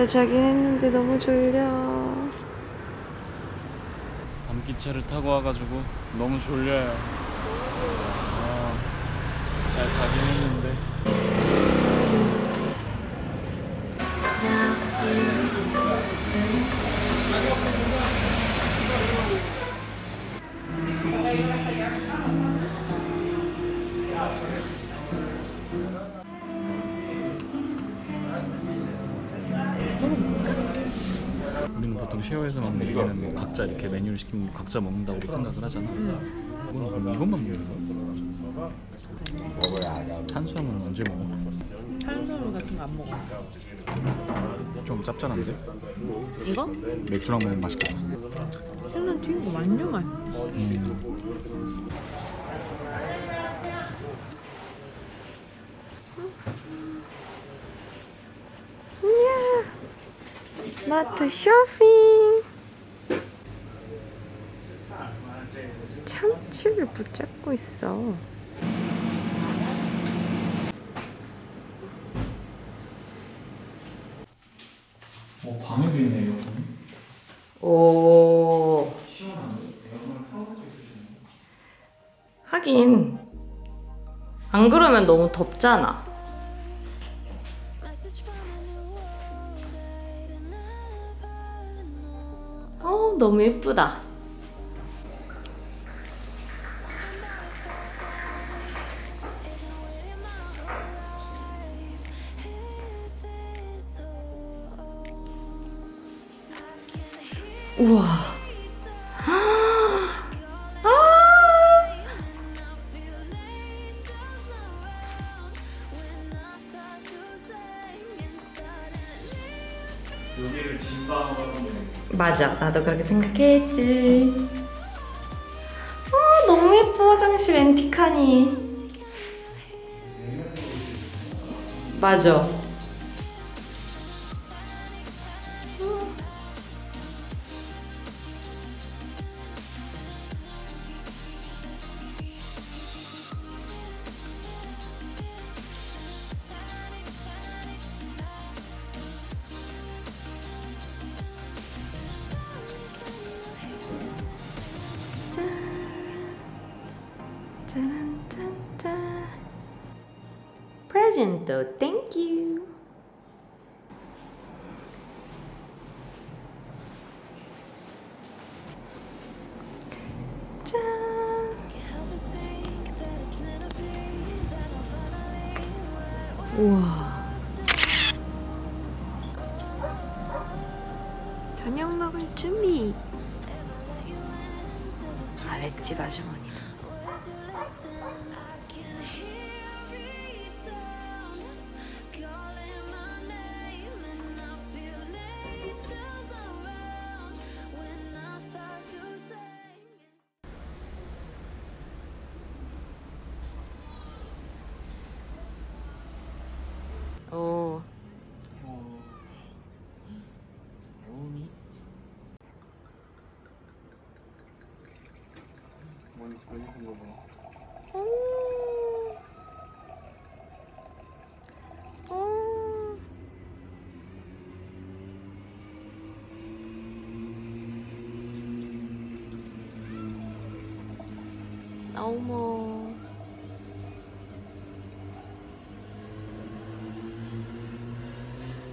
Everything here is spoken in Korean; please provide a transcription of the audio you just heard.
잘 자긴 했는데 너무 졸려. 밤기차를 타고 와가지고 너무 졸려요. 잘 자긴 했는데. 우리는 보통 쉐어에서 먹는 얘기는 뭐 각자 이렇게 메뉴를 시키면 각자 먹는다고 생각을 하잖아. 그럼 이것만 먹는 거야? 탄수화물은 언제 먹어? 탄수화물 같은 거 안 먹어. 좀 짭짤한데? 이거? 맥주랑 먹으면 맛있겠다. 생선 튀긴 거 완전 맛있어. 이야, 마트 쇼핑. 참치를 붙잡고 있어. 방에도 있네 이거. 오. 시원한데? 에어컨을 틀어놓고 있으시네. 하긴 안 그러면 너무 덥잖아. 너무 예쁘다. 우와. 여기를 진방으로 하면 맞아, 나도 그렇게 생각했지. 너무 예뻐. 화장실 앤티카니. 맞아. 짠짠짠. 프레젠토 땡큐. 짠. 우와. 저녁 먹을 준비. 아랫집 아주머니다. 오. 머리 예쁜 거 봐. 어머.